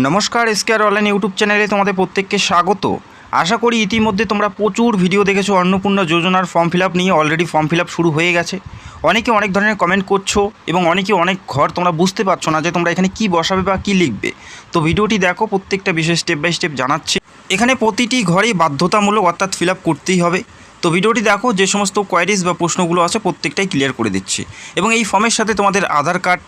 নমস্কার, এসকেআর online YouTube চ্যানেলে তোমাদের প্রত্যেককে স্বাগত। আশা করি ইতিমধ্যে তোমরা প্রচুর ভিডিও দেখেছো অন্নপূর্ণা যোজনার ফর্ম ফিল আপ নিয়ে। অলরেডি ফর্ম ফিল আপ শুরু হয়ে গেছে। অনেকে অনেক ধরনের কমেন্ট করছো এবং অনেকে অনেক ঘর তোমরা বুঝতে পারছো না যে তোমরা এখানে কি বসাবে বা কি লিখবে। তো ভিডিওটি দেখো, প্রত্যেকটা বিষয় স্টেপ বাই স্টেপ জানাচ্ছি। এখানে প্রতিটি ঘরেই বাধ্যতামূলক অর্থাৎ ফিল আপ করতেই হবে। তো ভিডিওটি দেখো, যে সমস্ত কোয়ারিজ বা প্রশ্নগুলো আছে প্রত্যেকটাই ক্লিয়ার করে দিচ্ছি। এবং এই ফর্মের সাথে তোমাদের Aadhaar card,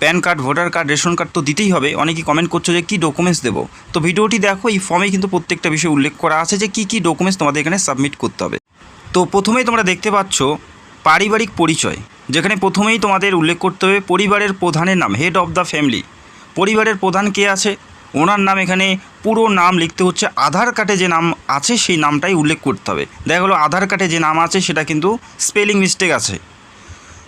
PAN card, voter card, ration card তো দিতেই হবে। অনেকেই কমেন্ট করছো যে কী ডকুমেন্টস দেবো। তো ভিডিওটি দেখো, এই ফর্মে কিন্তু প্রত্যেকটা বিষয় উল্লেখ করা আছে যে কী কী ডকুমেন্টস তোমাদের এখানে সাবমিট করতে হবে। তো প্রথমেই তোমরা দেখতে পাচ্ছ পারিবারিক পরিচয়, যেখানে প্রথমেই তোমাদের উল্লেখ করতে হবে পরিবারের প্রধানের নাম, হেড অফ দ্য ফ্যামিলি। পরিবারের প্রধান কে আছে, ওনার নাম এখানে পুরো নাম লিখতে হচ্ছে। আধার কার্ডে যে নাম আছে সেই নামটাই উল্লেখ করতে হবে। দেখা গেলো আধার কার্ডে যে নাম আছে সেটা কিন্তু স্পেলিং মিস্টেক আছে,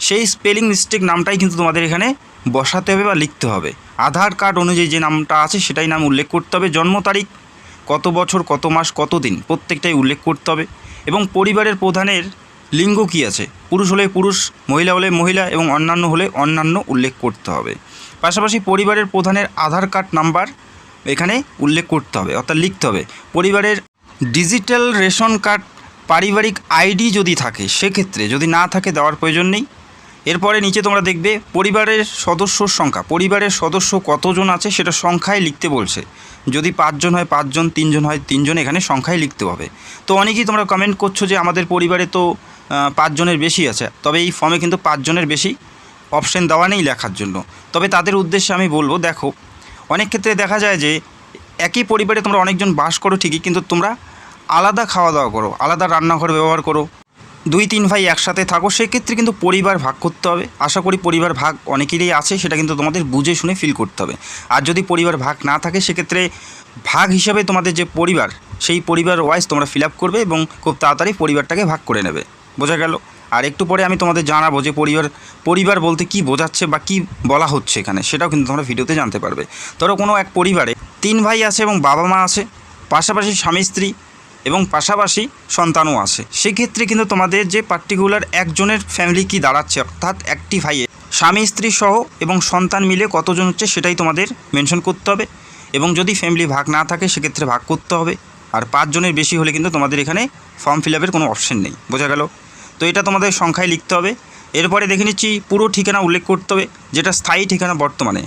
সেই স্পেলিং মিস্টেক নামটাই কিন্তু তোমাদের এখানে বসাতে হবে বা লিখতে হবে। আধার কার্ড অনুযায়ী যে নামটা আছে সেটাই নাম উল্লেখ করতে হবে। জন্ম তারিখ, কত বছর, কত মাস, কত দিন, প্রত্যেকটাই উল্লেখ করতে হবে। এবং পরিবারের প্রধানের লিঙ্গ কী আছে, পুরুষ হলে পুরুষ, মহিলা হলে মহিলা এবং অন্যান্য হলে অন্যান্য উল্লেখ করতে হবে। পাশাপাশি পরিবারের প্রধানের আধার কার্ড নাম্বার এখানে উল্লেখ করতে হবে অর্থাৎ লিখতে হবে। পরিবারের ডিজিটাল রেশন কার্ড, পারিবারিক আইডি যদি থাকে সেক্ষেত্রে, যদি না থাকে দেওয়ার প্রয়োজন নেই। এরপরে নিচে তোমরা দেখবে পরিবারের সদস্যর সংখ্যা, পরিবারের সদস্য কতজন আছে সেটা সংখ্যায় লিখতে বলছে। যদি 5 জন হয় 5 জন, 3 জন হয় 3 জন, এখানে সংখ্যায় লিখতে হবে। তো অনেকেই তোমরা কমেন্ট করছো যে আমাদের পরিবারে তো 5 জনের বেশি আছে, তবে এই ফর্মে কিন্তু 5 জনের বেশি অপশন দেওয়া নেই লেখার জন্য। তবে তাদের উদ্দেশ্যে আমি বলবো, দেখো অনেক ক্ষেত্রে দেখা যায় যে একই পরিবারে তোমরা অনেকজন বাস করো ঠিকই, কিন্তু তোমরা আলাদা খাওয়া দাওয়া করো, আলাদা রান্নাঘর ব্যবহার করো, 2-3 ভাই একসাথে থাকো, সেক্ষেত্রে কিন্তু পরিবার ভাগ করতে হবে। আশা করি পরিবার ভাগ অনেকেরই আছে, সেটা কিন্তু তোমাদের বুঝে শুনে ফিল করতে হবে। আর যদি পরিবার ভাগ না থাকে সেক্ষেত্রে ভাগ হিসাবে তোমাদের যে পরিবার, সেই পরিবার ওয়াইজ তোমরা ফিল আপ করবে এবং খুব তাড়াতাড়ি পরিবারটাকে ভাগ করে নেবে। বোঝা গেল? আর একটু পরে আমি তোমাদের জানাবো যে পরিবার বলতে কি বোঝাচ্ছে বা কি বলা হচ্ছে এখানে, সেটাও কিন্তু তোমরা ভিডিওতে জানতে পারবে। ধরো কোনো এক পরিবারে 3 ভাই আছে এবং বাবা মা আছে, পাশাপাশি স্বামী স্ত্রী এবং পাশাপাশি সন্তানও আছে। সেক্ষেত্রে কিন্তু তোমাদের যে পার্টিকুলার একজনের ফ্যামিলি কি দাঁড়াচ্ছে, অর্থাৎ একটি ভাইয়ের স্বামী স্ত্রী সহ এবং সন্তান মিলে কতজন হচ্ছে সেটাই তোমাদের মেনশন করতে হবে। এবং যদি ফ্যামিলি ভাগ না থাকে সেক্ষেত্রে ভাগ করতে হবে। আর 5 জনের বেশি হলে কিন্তু তোমাদের এখানে ফর্ম ফিল আপের কোনো অপশন নেই। বোঝা গেল? তো এটা তোমাদের সংখ্যায় লিখতে হবে। এরপরে দেখে নিচ্ছি পুরো ঠিকানা উল্লেখ করতে হবে, যেটা স্থায়ী ঠিকানা বর্তমানে।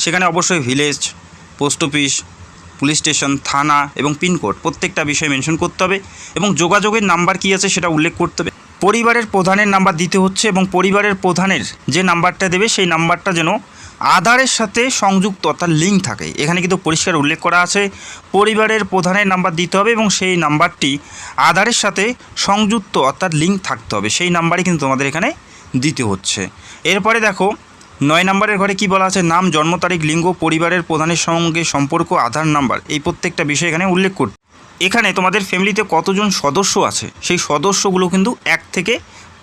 সেখানে অবশ্যই village, post office, police station, থানা এবং পিনকোড প্রত্যেকটা বিষয় মেনশন করতে হবে। এবং যোগাযোগের নাম্বার কী আছে সেটা উল্লেখ করতে হবে। পরিবারের প্রধানের নাম্বার দিতে হচ্ছে এবং পরিবারের প্রধানের যে নাম্বারটা দেবে সেই নাম্বারটা যেন আধারের সাথে সংযুক্ত অর্থাৎ লিঙ্ক থাকে। এখানে কিন্তু পরিষ্কার উল্লেখ করা আছে পরিবারের প্রধানের নাম্বার দিতে হবে এবং সেই নাম্বারটি আধারের সাথে সংযুক্ত অর্থাৎ লিঙ্ক থাকতে হবে। সেই নাম্বারই কিন্তু তোমাদের এখানে দিতে হচ্ছে। এরপরে দেখো 9 নম্বরের ঘরে কি বলা আছে, নাম, জন্ম তারিখ, লিঙ্গ, পরিবারের প্রধানের সঙ্গে সম্পর্ক, আধার নাম্বার, এই প্রত্যেকটা বিষয় এখানে উল্লেখ করতে। এখানে তোমাদের ফ্যামিলিতে কতজন সদস্য আছে সেই সদস্যগুলো কিন্তু 1 থেকে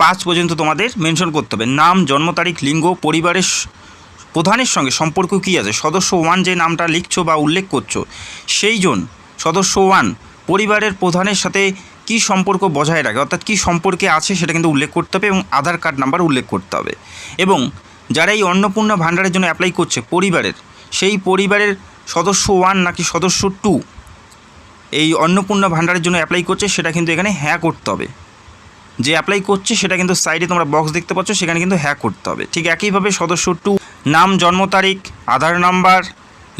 5 পর্যন্ত তোমাদের মেনশন করতে হবে। নাম, জন্ম তারিখ, লিঙ্গ, পরিবারের প্রধানের সঙ্গে সম্পর্ক কী আছে, সদস্য 1 যে নামটা লিখছো বা উল্লেখ করছো সেই জন সদস্য 1 পরিবারের প্রধানের সাথে কী সম্পর্ক বজায় রাখে অর্থাৎ কী সম্পর্কে আছে সেটা কিন্তু উল্লেখ করতে হবে এবং আধার কার্ড নাম্বার উল্লেখ করতে হবে। এবং যারা এই অন্নপূর্ণা ভাণ্ডারের জন্য অ্যাপ্লাই করছে পরিবারের, সেই পরিবারের সদস্য 1 নাকি সদস্য 2 এই অন্নপূর্ণা ভাণ্ডারের জন্য অ্যাপ্লাই করছে সেটা কিন্তু এখানে হ্যাঁ করতে হবে। যে অ্যাপ্লাই করছে সেটা কিন্তু সাইডে তোমরা বক্স দেখতে পাচ্ছ, সেখানে কিন্তু হ্যাঁ করতে হবে। ঠিক একইভাবে সদস্য 2 নাম, জন্ম তারিখ, আধার নাম্বার,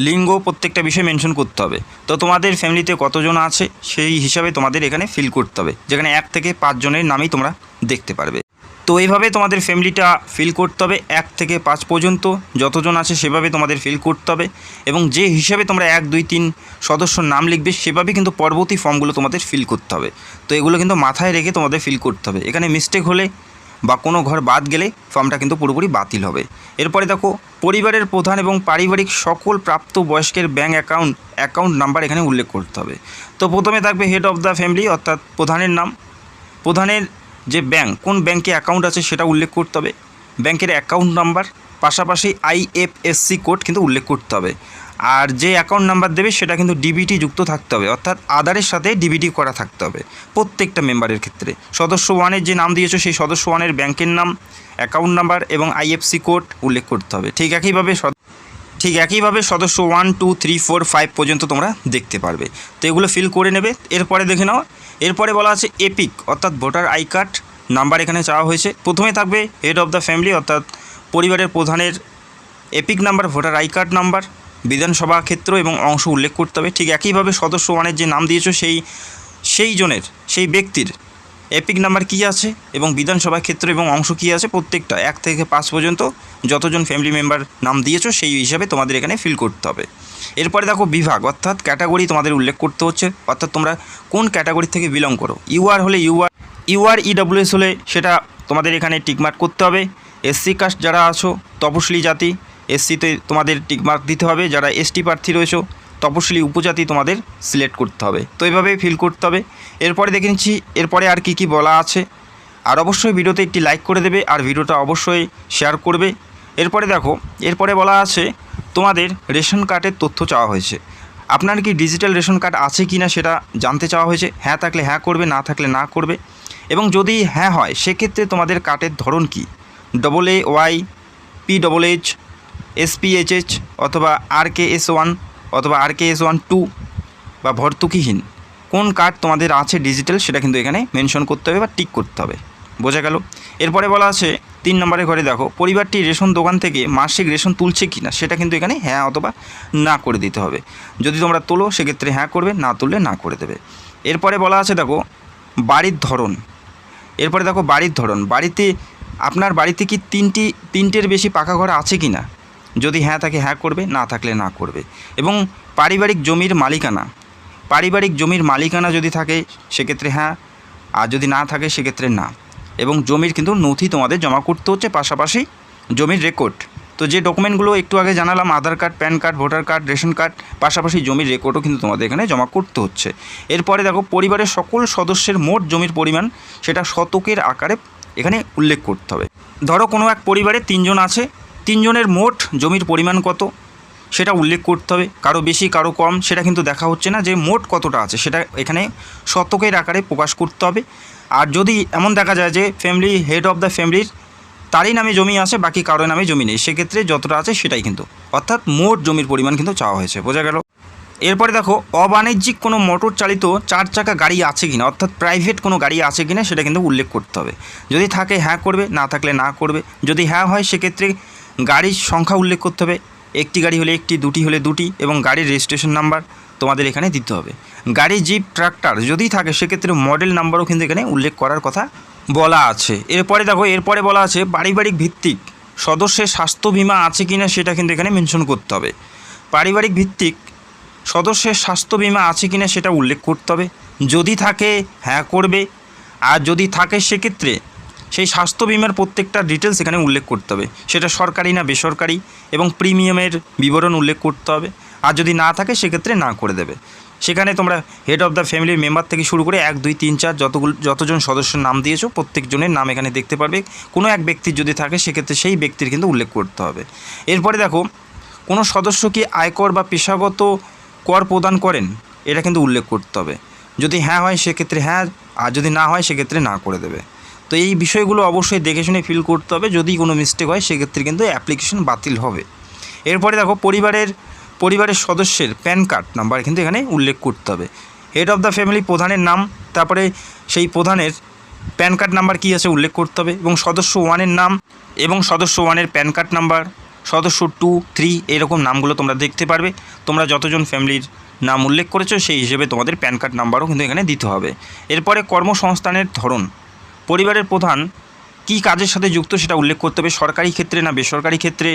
লিঙ্গ প্রত্যেকটা বিষয় মেনশন করতে হবে। তো তোমাদের ফ্যামিলিতে কতজন আছে সেই হিসাবে তোমাদের এখানে ফিল করতে হবে, যেখানে 1 থেকে 5 জনের নামই তোমরা দেখতে পারবে। তো এইভাবে তোমাদের ফ্যামিলিটা ফিল করতে হবে। 1 থেকে 5 পর্যন্ত যতজন আছে সেভাবে তোমাদের ফিল করতে হবে এবং যে হিসাবে তোমরা 1, 2, 3 সদস্যর নাম লিখবে সেভাবে কিন্তু পরবর্তী ফর্মগুলো তোমাদের ফিল করতে হবে। তো এগুলো কিন্তু মাথায় রেখে তোমাদের ফিল করতে হবে। এখানে মিস্টেক হলে বা কোনো ঘর বাদ গেলে ফর্মটা কিন্তু পুরোপুরি বাতিল হবে। এরপরে দেখো পরিবারের প্রধান এবং পারিবারিক সকল প্রাপ্ত বয়স্কের ব্যাঙ্ক অ্যাকাউন্ট নাম্বার এখানে উল্লেখ করতে হবে। তো প্রথমে থাকবে হেড অফ দ্য ফ্যামিলি অর্থাৎ প্রধানের নাম, প্রধানের যে ব্যাঙ্ক, কোন ব্যাঙ্কে অ্যাকাউন্ট আছে সেটা উল্লেখ করতে হবে, ব্যাংকের অ্যাকাউন্ট নাম্বার, পাশাপাশি IFSC কোড কিন্তু উল্লেখ করতে হবে। আর যে অ্যাকাউন্ট নাম্বার দেবে সেটা কিন্তু ডিবিটি যুক্ত থাকতে হবে অর্থাৎ আধারের সাথে ডিবিটি করা থাকতে হবে প্রত্যেকটা মেম্বারের ক্ষেত্রে। সদস্য 1-এর যে নাম দিয়েছো সেই সদস্য 1-এর ব্যাংকের নাম, অ্যাকাউন্ট নাম্বার এবং IFSC কোড উল্লেখ করতে হবে। ঠিক একইভাবে ঠিক একইভাবে সদস্য 1 2 3 4 5 পর্যন্ত তোমরা দেখতে পারবে। তো এগুলো ফিল করে নেবে। এরপরে দেখে নাও, এরপরে বলা আছে এপিক অর্থাৎ ভোটার আই কার্ড নাম্বার এখানে চাওয়া হয়েছে। প্রথমে থাকবে হেড অফ দ্য ফ্যামিলি অর্থাৎ পরিবারের প্রধানের epic number, voter I card number, বিধানসভা ক্ষেত্র এবং অংশ উল্লেখ করতে হবে। ঠিক একইভাবে সদস্য 1-এর যে নাম দিয়েছো সেই ব্যক্তির এপিক নাম্বার কী আছে এবং বিধানসভা ক্ষেত্র এবং অংশ কী আছে প্রত্যেকটা 1 থেকে 5 পর্যন্ত যতজন ফ্যামিলি মেম্বার নাম দিয়েছো সেই হিসাবে তোমাদের এখানে ফিল করতে হবে। এরপরে দেখো বিভাগ অর্থাৎ ক্যাটাগরি তোমাদের উল্লেখ করতে হচ্ছে, অর্থাৎ তোমরা কোন ক্যাটাগরি থেকে বিলং করো। ইউআর হলে ইউআর ইডব্লিউএস হলে সেটা তোমাদের এখানে টিকমার্ক করতে হবে। এসসি কাস্ট যারা আছো, তপশিলি জাতি, এসসিতে তোমাদের টিকমার্ক দিতে হবে। যারা এসটি প্রার্থী রয়েছো, তপশিলি উপজাতি তোমাদের সিলেক্ট করতে হবে। তো এইভাবে ফিল করতে হবে। এরপরে দেখে নিচ্ছি এরপরে আর কি বলা আছে। আর অবশ্যই ভিডিওতে একটি লাইক করে দেবে আর ভিডিওটা অবশ্যই শেয়ার করবে। এরপরে দেখো, এরপরে বলা আছে তোমাদের রেশন কার্ডের তথ্য চাওয়া হয়েছে। আপনার কি ডিজিটাল রেশন কার্ড আছে কি না সেটা জানতে চাওয়া হয়েছে। হ্যাঁ থাকলে হ্যাঁ করবে, না থাকলে না করবে। এবং যদি হ্যাঁ হয় সেক্ষেত্রে তোমাদের কার্ডের ধরন কি, AA, PHH, SPHH অথবা RKS1 অথবা RKS1-2 বা ভর্তুকিহীন কোন কার্ড তোমাদের আছে ডিজিটাল সেটা কিন্তু এখানে মেনশন করতে হবে বা টিক করতে হবে। বোঝা গেল। এরপরে বলা আছে 3 নম্বরের ঘরে দেখো পরিবারটি রেশন দোকান থেকে মাসিক রেশন তুলছে কি না সেটা কিন্তু এখানে হ্যাঁ অথবা না করে দিতে হবে। যদি তোমরা তোলো সেক্ষেত্রে হ্যাঁ করবে, না তুললে না করে দেবে। এরপরে বলা আছে দেখো বাড়ির ধরন। এরপরে দেখো বাড়ির ধরন, আপনার বাড়িতে কি তিনটের বেশি পাকা ঘর আছে কি না। যদি হ্যাঁ থাকে হ্যাঁ করবে, না থাকলে না করবে। এবং পারিবারিক জমির মালিকানা যদি থাকে সেক্ষেত্রে হ্যাঁ, আর যদি না থাকে সেক্ষেত্রে না। এবং জমির কিন্তু নথি তোমাদের জমা করতে হচ্ছে, পাশাপাশি জমির রেকর্ড। তো যে ডকুমেন্টগুলো একটু আগে জানালাম, Aadhaar card, PAN card, voter card, ration card, পাশাপাশি জমির রেকর্ডও কিন্তু তোমাদের এখানে জমা করতে হচ্ছে। এরপরে দেখো পরিবারের সকল সদস্যের মোট জমির পরিমাণ সেটা শতকের আকারে এখানে উল্লেখ করতে হবে। ধরো কোনো এক পরিবারে 3 জন আছে, 3 জনের মোট জমির পরিমাণ কত সেটা উল্লেখ করতে হবে। কারো বেশি কারো কম সেটা কিন্তু দেখা হচ্ছে না, যে মোট কতটা আছে সেটা এখানে শতকের আকারে প্রকাশ করতে হবে। আর যদি এমন দেখা যায় যে ফ্যামিলি হেড অফ দ্য ফ্যামিলির তারই নামে জমি আছে, বাকি কারো নামে জমি নেই, সেক্ষেত্রে যতটা আছে সেটাই কিন্তু, অর্থাৎ মোট জমির পরিমাণ কিন্তু চাওয়া হয়েছে। বোঝা গেল। এরপরে দেখো অবাণিজ্যিক কোনো মোটর চালিত 4 চাকা গাড়ি আছে কিনা, অর্থাৎ প্রাইভেট কোনো গাড়ি আছে কিনা সেটা কিন্তু উল্লেখ করতে হবে। যদি থাকে হ্যাঁ করবে, না থাকলে না করবে। যদি হ্যাঁ হয় সেক্ষেত্রে গাড়ির সংখ্যা উল্লেখ করতে হবে। একটি গাড়ি হলে একটি, দুটি হলে দুটি, এবং গাড়ির রেজিস্ট্রেশন নাম্বার তোমাদের এখানে দিতে হবে। গাড়ি, জিপ, ট্রাক্টর যদি থাকে সেক্ষেত্রে মডেল নাম্বারও কিন্তু এখানে উল্লেখ করার কথা বলা আছে। এরপরে দেখো এরপরে বলা আছে পারিবারিক ভিত্তিক সদস্যের স্বাস্থ্য বিমা আছে কিনা সেটা কিন্তু এখানে মেনশন করতে হবে। পারিবারিক ভিত্তিক সদস্যের স্বাস্থ্য বিমা আছে কিনা সেটা উল্লেখ করতে হবে। যদি থাকে হ্যাঁ করবে, আর যদি থাকে সেক্ষেত্রে সেই স্বাস্থ্য বিমার প্রত্যেকটা ডিটেলস এখানে উল্লেখ করতে হবে, সেটা সরকারি না বেসরকারি, এবং প্রিমিয়ামের বিবরণ উল্লেখ করতে হবে। আর যদি না থাকে সেক্ষেত্রে না করে দেবে। সেখানে তোমরা হেড অফ দ্য ফ্যামিলির মেম্বার থেকে শুরু করে 1 2 3 4 যতজন সদস্যের নাম দিয়েছো প্রত্যেকজনের নাম এখানে দেখতে পারবে। কোনো এক ব্যক্তির যদি থাকে সেক্ষেত্রে সেই ব্যক্তির কিন্তু উল্লেখ করতে হবে। এরপরে দেখো কোনো সদস্য কি আয়কর বা পেশাগত কর প্রদান করেন এটা কিন্তু উল্লেখ করতে হবে। যদি হ্যাঁ হয় সেক্ষেত্রে হ্যাঁ, আর যদি না হয় সেক্ষেত্রে না করে দেবে। তো এই বিষয়গুলো অবশ্যই দেখে শুনে ফিল করতে হবে। যদি কোনো মিস্টেক হয় সেক্ষেত্রে কিন্তু অ্যাপ্লিকেশন বাতিল হবে। এরপরে দেখো পরিবারের সদস্যের প্যান কার্ড নাম্বার কিন্তু এখানে উল্লেখ করতে হবে। হেড অফ দ্য ফ্যামিলি প্রধানের নাম, তারপরে সেই প্রধানের প্যান কার্ড নাম্বার কী আছে উল্লেখ করতে হবে, এবং সদস্য 1-এর নাম এবং সদস্য 1-এর প্যান কার্ড নাম্বার, সদস্য 2, 3 এরকম নামগুলো তোমরা দেখতে পারবে। তোমরা যতজন ফ্যামিলির নাম উল্লেখ করেছো সেই হিসেবে তোমাদের প্যান কার্ড নাম্বারও কিন্তু এখানে দিতে হবে। এরপরে কর্মসংস্থানের ধরন, পরিবারের প্রধান কী কাজের সাথে যুক্ত সেটা উল্লেখ করতে হবে। সরকারি ক্ষেত্রে না বেসরকারি ক্ষেত্রে,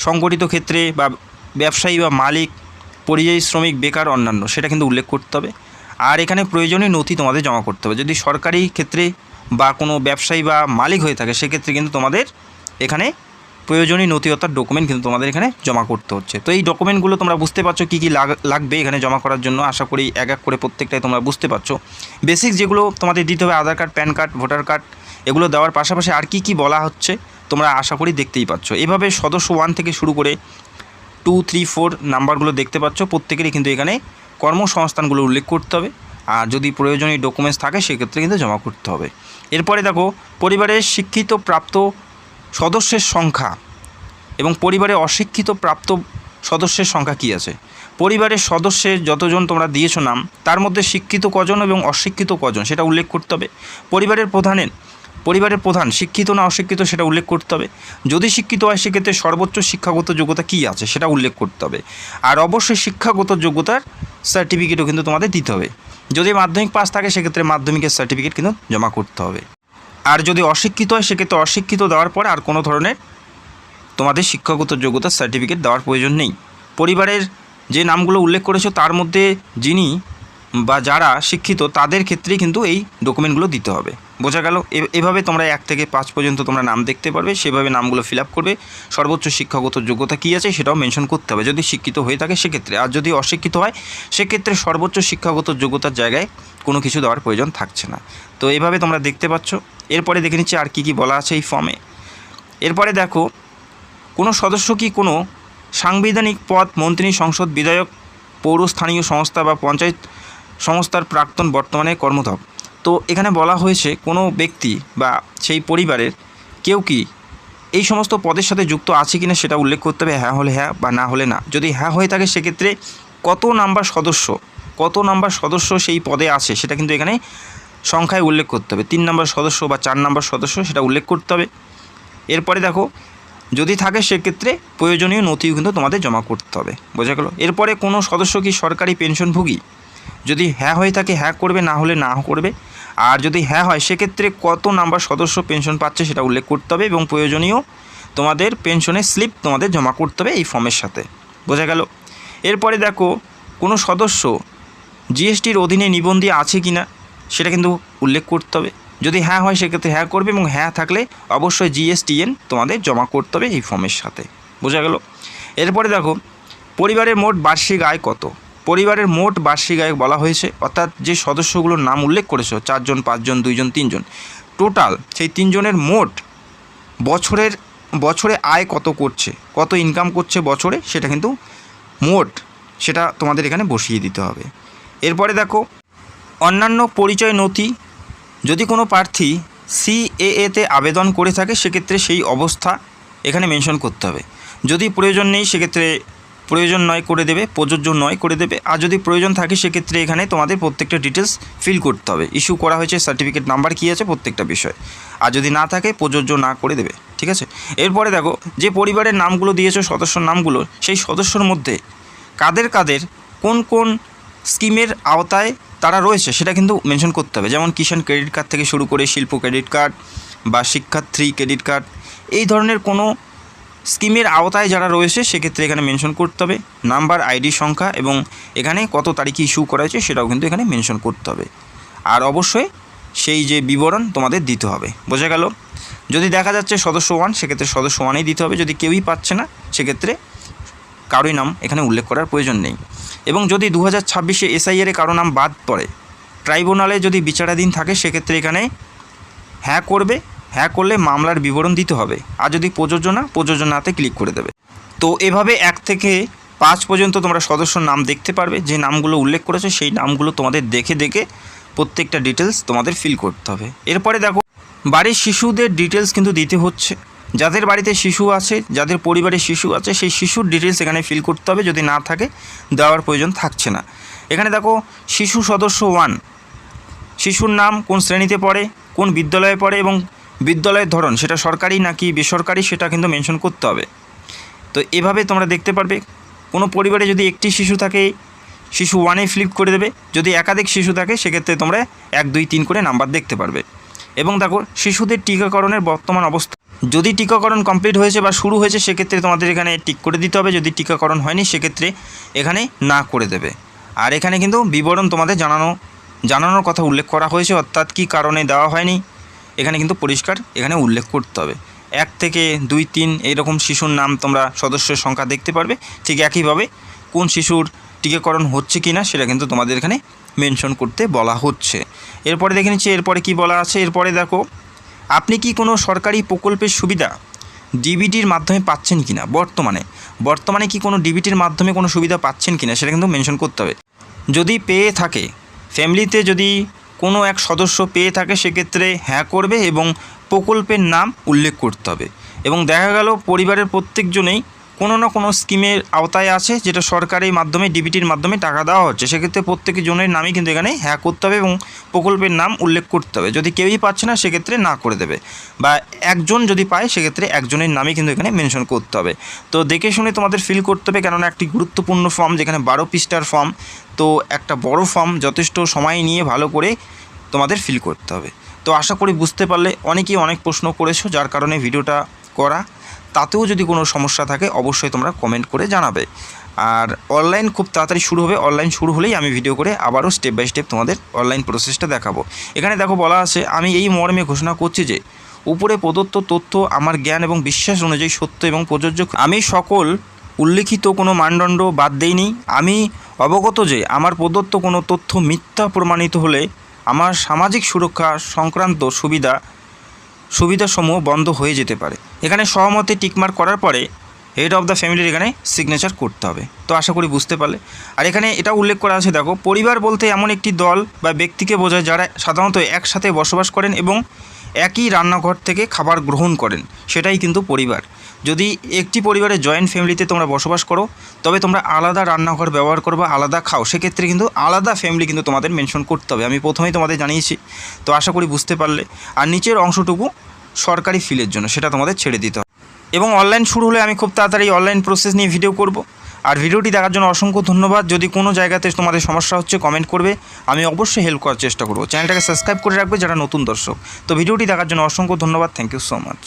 সংগঠিত ক্ষেত্রে, বা ব্যবসায়ী বা মালিক, পরিযায়ী শ্রমিক, বেকার, অন্যান্য সেটা কিন্তু উল্লেখ করতে হবে। আর এখানে প্রয়োজনীয় নথি তোমাদের জমা করতে হবে। যদি সরকারি ক্ষেত্রে বা কোনো ব্যবসায়ী বা মালিক হয়ে থাকে সেক্ষেত্রে কিন্তু তোমাদের এখানে প্রয়োজনীয় নথি অর্থাৎ ডকুমেন্ট কিন্তু তোমাদের এখানে জমা করতে হচ্ছে। তো এই ডকুমেন্টগুলো তোমরা বুঝতে পারছো কী কী লাগবে এখানে জমা করার জন্য। আশা করি এক এক করে প্রত্যেকটাই তোমরা বুঝতে পারছো। বেসিক যেগুলো তোমাদের দিতে হবে Aadhaar card, PAN card, voter card, এগুলো দেওয়ার পাশাপাশি আর কী বলা হচ্ছে তোমরা আশা করি দেখতেই পাচ্ছ। এভাবে সদস্য 1 থেকে শুরু করে 2, 3, 4 নাম্বারগুলো দেখতে পাচ্ছ। প্রত্যেকেরই কিন্তু এখানে কর্মসংস্থানগুলো উল্লেখ করতে হবে। আর যদি প্রয়োজনীয় ডকুমেন্টস থাকে সেক্ষেত্রে কিন্তু জমা করতে হবে। এরপরে দেখো পরিবারের শিক্ষিত প্রাপ্ত সদস্যের সংখ্যা এবং পরিবারে অশিক্ষিত প্রাপ্ত সদস্যের সংখ্যা কী আছে। পরিবারের সদস্যের যতজন তোমরা দিয়েছো নাম, তার মধ্যে শিক্ষিত কজন এবং অশিক্ষিত কজন সেটা উল্লেখ করতে হবে। পরিবারের প্রধান শিক্ষিত না অশিক্ষিত সেটা উল্লেখ করতে হবে। যদি শিক্ষিত হয় সেক্ষেত্রে সর্বোচ্চ শিক্ষাগত যোগ্যতা কী আছে সেটা উল্লেখ করতে হবে। আর অবশ্যই শিক্ষাগত যোগ্যতার সার্টিফিকেটও কিন্তু তোমাদের দিতে হবে। যদি মাধ্যমিক পাস থাকে সেক্ষেত্রে মাধ্যমিকের সার্টিফিকেট কিন্তু জমা করতে হবে। আর যদি অশিক্ষিত হয় সেক্ষেত্রে অশিক্ষিত দেওয়ার পর আর কোনো ধরনের তোমাদের শিক্ষাগত যোগ্যতার সার্টিফিকেট দেওয়ার প্রয়োজন নেই। পরিবারের যে নামগুলো উল্লেখ করেছো তার মধ্যে যিনি বা যারা শিক্ষিত তাদের ক্ষেত্রেই কিন্তু এই ডকুমেন্টগুলো দিতে হবে। বোঝা গেল? এভাবে তোমরা 1 থেকে 5 পর্যন্ত তোমরা নাম দেখতে পারবে, সেভাবে নামগুলো ফিল আপ করবে। সর্বোচ্চ শিক্ষাগত যোগ্যতা কী আছে সেটাও মেনশন করতে হবে যদি শিক্ষিত হয়ে থাকে সেক্ষেত্রে। আর যদি অশিক্ষিত হয় সেক্ষেত্রে সর্বোচ্চ শিক্ষাগত যোগ্যতার জায়গায় কোনো কিছু দেওয়ার প্রয়োজন থাকছে না। তো এভাবে তোমরা দেখতে পাচ্ছ। এরপরে দেখে নিচ্ছি আর কী বলা আছে এই ফর্মে। এরপরে দেখো, কোনো সদস্য কি কোনো সাংবিধানিক পদ, মন্ত্রী, সংসদ, বিধায়ক, পৌর স্থানীয় সংস্থা বা পঞ্চায়েত সংস্থার প্রাক্তন বর্তমানে কর্মরত। তো এখানে বলা হয়েছে কোনো ব্যক্তি বা সেই পরিবারের কেউ কি এই সমস্ত পদের সাথে যুক্ত আছে কিনা সেটা উল্লেখ করতে হবে। হ্যাঁ হলে হ্যাঁ বা না হলে না। যদি হ্যাঁ হয়ে থাকে সেক্ষেত্রে কত নাম্বার সদস্য সেই পদে আছে সেটা কিন্তু এখানে সংখ্যায় উল্লেখ করতে হবে। 3 নম্বর সদস্য বা 4 নম্বর সদস্য সেটা উল্লেখ করতে হবে। এরপরে দেখো, যদি থাকে সেক্ষেত্রে প্রয়োজনীয় নথিও কিন্তু তোমাদের জমা করতে হবে। বোঝা গেল? এরপরে কোনো সদস্য কি সরকারি পেনশনভোগী? যদি হ্যাঁ হয়ে থাকে হ্যাঁ করবে, না হলে না করবে। আর যদি হ্যাঁ হয় সেক্ষেত্রে কত নাম্বার সদস্য পেনশন পাচ্ছে সেটা উল্লেখ করতে হবে এবং প্রয়োজনীয় তোমাদের পেনশনের স্লিপ তোমাদের জমা করতে হবে এই ফর্মের সাথে। বোঝা গেল? এরপরে দেখো, কোনো সদস্য জিএসটির অধীনে নিবন্ধী আছে কি না সেটা কিন্তু উল্লেখ করতে হবে। যদি হ্যাঁ হয় সেক্ষেত্রে হ্যাঁ করবে এবং হ্যাঁ থাকলে অবশ্যই জিএসটিএন তোমাদের জমা করতে হবে এই ফর্মের সাথে। বোঝা গেল? এরপরে দেখো, পরিবারের মোট বার্ষিক আয় কত? পরিবারের মোট বার্ষিক আয় বলা হয়েছে, অর্থাৎ যে সদস্যগুলোর নাম উল্লেখ করেছো 4 জন, 5 জন, 2 জন, 3 জন, টোটাল সেই 3 জনের মোট বছরে আয় কত করছে, কত ইনকাম করছে বছরে, সেটা কিন্তু মোট সেটা তোমাদের এখানে বসিয়ে দিতে হবে। এরপরে দেখো, অন্যান্য পরিচয় নথি, যদি কোনো প্রার্থী সিএএতে আবেদন করে থাকে সেক্ষেত্রে সেই অবস্থা এখানে মেনশন করতে হবে। যদি প্রয়োজন নেই সেক্ষেত্রে প্রয়োজন নয় করে দেবে, প্রযোজ্য নয় করে দেবে। আর যদি প্রয়োজন থাকে সেক্ষেত্রে এখানে তোমাদের প্রত্যেকটা ডিটেলস ফিল করতে হবে। ইস্যু করা হয়েছে সার্টিফিকেট নাম্বার কী আছে প্রত্যেকটা বিষয়। আর যদি না থাকে প্রযোজ্য না করে দেবে। ঠিক আছে? এরপরে দেখো, যে পরিবারের নামগুলো দিয়েছো সদস্যর নামগুলো, সেই সদস্যর মধ্যে কাদের কোন কোন স্কিমের আওতায় তারা রয়েছে সেটা কিন্তু মেনশন করতে হবে। যেমন কিষাণ ক্রেডিট কার্ড থেকে শুরু করে শিল্প ক্রেডিট কার্ড বা শিক্ষার্থী ক্রেডিট কার্ড, এই ধরনের কোনো স্কিমের আওতায় যারা রয়েছে সেক্ষেত্রে এখানে মেনশন করতে হবে নাম্বার, আইডি সংখ্যা এবং এখানে কত তারিখে ইস্যু করা হয়েছে সেটাও কিন্তু এখানে মেনশন করতে হবে। আর অবশ্যই সেই যে বিবরণ তোমাদের দিতে হবে। বোঝা গেল? যদি দেখা যাচ্ছে সদস্য 1 সেক্ষেত্রে সদস্য 1ই দিতে হবে। যদি কেউই পাচ্ছে না সেক্ষেত্রে কারোই নাম এখানে উল্লেখ করার প্রয়োজন নেই। এবং যদি 2026-এ এসআইআরে কারো নাম বাদ পড়ে, ট্রাইব্যুনালে যদি বিচারাধীন থাকে সেক্ষেত্রে এখানে হ্যাঁ করবে, হ্যাঁ করলে মামলার বিবরণ দিতে হবে। আর যদি প্রযোজ্য নাতে ক্লিক করে দেবে। তো এভাবে 1 থেকে 5 পর্যন্ত তোমরা সদস্যর নাম দেখতে পারবে। যে নামগুলো উল্লেখ করেছে সেই নামগুলো তোমাদের দেখে প্রত্যেকটা ডিটেলস তোমাদের ফিল করতে হবে। এরপরে দেখো, বাড়ির শিশুদের ডিটেলস কিন্তু দিতে হচ্ছে। যাদের বাড়িতে শিশু আছে, যাদের পরিবারে শিশু আছে, সেই শিশুর ডিটেলস এখানে ফিল করতে হবে। যদি না থাকে দেওয়ার প্রয়োজন থাকছে না। এখানে দেখো, শিশু সদস্য 1, শিশুর নাম, কোন শ্রেণীতে পড়ে, কোন বিদ্যালয়ে পড়ে এবং বিদ্যালয়ের ধরন সেটা সরকারি নাকি বেসরকারি সেটা কিন্তু মেনশন করতে হবে। তো এভাবে তোমরা দেখতে পারবে। কোনো পরিবারে যদি একটি শিশু থাকে শিশু 1-এ ফ্লিপ করে দেবে। যদি একাধিক শিশু থাকে সেক্ষেত্রে তোমরা 1, 2, 3 করে নাম্বার দেখতে পারবে। এবং দেখো, শিশুদের টিকাকরণের বর্তমান অবস্থা, যদি টিকাকরণ কমপ্লিট হয়েছে বা শুরু হয়েছে সেক্ষেত্রে তোমাদের এখানে টিক করে দিতে হবে। যদি টিকাকরণ হয়নি সেক্ষেত্রে এখানে না করে দেবে। আর এখানে কিন্তু বিবরণ তোমাদের জানানোর কথা উল্লেখ করা হয়েছে, অর্থাৎ কী কারণে দেওয়া হয়নি এখানে কিন্তু পরিষ্কার এখানে উল্লেখ করতে হবে। 1 থেকে 2, 3 এইরকম শিশুর নাম তোমরা সদস্যের সংখ্যা দেখতে পারবে। ঠিক একইভাবে কোন শিশুর টিকাকরণ হচ্ছে কি না সেটা কিন্তু তোমাদের এখানে মেনশন করতে বলা হচ্ছে। এরপরে দেখে নিচ্ছি এরপরে কি বলা আছে। এরপরে দেখো, আপনি কি কোনো সরকারি প্রকল্পের সুবিধা ডিবিটির মাধ্যমে পাচ্ছেন কি না, বর্তমানে কি কোনো ডিবিটির মাধ্যমে কোনো সুবিধা পাচ্ছেন কি না সেটা কিন্তু মেনশন করতে হবে। যদি পেয়ে থাকে, ফ্যামিলিতে যদি কোনো এক সদস্য পেয়ে থাকে সেক্ষেত্রে হ্যাঁ করবে এবং প্রকল্পের নাম উল্লেখ করতে হবে। এবং দেখা গেল পরিবারের প্রত্যেকজনেই কোনো না কোনো স্কিমের আওতায় আছে, যেটা সরকারের মাধ্যমে ডিবিটির মাধ্যমে টাকা দেওয়া হচ্ছে। সেক্ষেত্রে প্রত্যেক জনের নামই কিন্তু এখানে হ্যাঁ করতে হবে এবং প্রকল্পের নাম উল্লেখ করতে হবে। যদি কেউই পাচ্ছে না সেক্ষেত্রে না করে দেবে, বা একজন যদি পায় সেক্ষেত্রে একজনের নামই কিন্তু এখানে মেনশন করতে হবে। তো দেখে শুনে তোমাদের ফিল করতে হবে, কেননা একটি গুরুত্বপূর্ণ ফর্ম, যেখানে 12 পৃষ্ঠার ফর্ম। তো একটা বড় ফর্ম, যথেষ্ট সময় নিয়ে ভালো করে তোমাদের ফিল করতে হবে। তো আশা করি বুঝতে পারলে। অনেকেই অনেক প্রশ্ন করেছো, যার কারণে ভিডিওটা করা। তাতেও যদি কোনো সমস্যা থাকে অবশ্যই তোমরা কমেন্ট করে জানাবে। আর অনলাইন খুব তাড়াতাড়ি শুরু হবে, অনলাইন শুরু হলেই আমি ভিডিও করে আবারও স্টেপ বাই স্টেপ তোমাদের অনলাইন প্রসেসটা দেখাবো। এখানে দেখো বলা আছে, আমি এই মর্মে ঘোষণা করছি যে উপরে প্রদত্ত তথ্য আমার জ্ঞান এবং বিশ্বাস অনুযায়ী সত্য এবং প্রযোজ্য। আমি সকল উল্লিখিত কোনো মানদণ্ড বাদ দেইনি। আমি অবগত যে আমার প্রদত্ত কোনো তথ্য মিথ্যা প্রমাণিত হলে আমার সামাজিক সুরক্ষা সংক্রান্ত সুবিধাসমূহ বন্ধ হয়ে যেতে পারে। এখানে সহমতে টিকমার্ক করার পরে হেড অফ দ্য ফ্যামিলির এখানে সিগনেচার করতে হবে। তো আশা করি বুঝতে পারলে। আর এখানে এটা উল্লেখ করা আছে, দেখো, পরিবার বলতে এমন একটি দল বা ব্যক্তিকে বোঝায় যারা সাধারণত একসাথে বসবাস করেন এবং একই রান্নাঘর থেকে খাবার গ্রহণ করেন, সেটাই কিন্তু পরিবার। যদি একটি পরিবারের জয়েন্ট ফ্যামিলিতে তোমরা বসবাস করো, তবে তোমরা আলাদা রান্নাঘর ব্যবহার করো বা আলাদা খাও, সেক্ষেত্রে কিন্তু আলাদা ফ্যামিলি কিন্তু তোমাদের মেনশন করতে হবে। আমি প্রথমেই তোমাদের জানিয়েছি। তো আশা করি বুঝতে পারলে। আর নিচের অংশটুকু সরকারি ফিলের জন্য, সেটা তোমাদের ছেড়ে দিতে হবে। এবং অনলাইন শুরু হলে আমি খুব তাড়াতাড়ি অনলাইন প্রসেস নিয়ে ভিডিও করব। আর ভিডিওটি দেখার জন্য অসংখ্য ধন্যবাদ। যদি কোনো জায়গাতে তোমাদের সমস্যা হচ্ছে কমেন্ট করবে, আমি অবশ্যই হেল্প করার চেষ্টা করব। চ্যানেলটাকে সাবস্ক্রাইব করে রাখবে যারা নতুন দর্শক। তো ভিডিওটি দেখার জন্য অসংখ্য ধন্যবাদ। Thank you so much.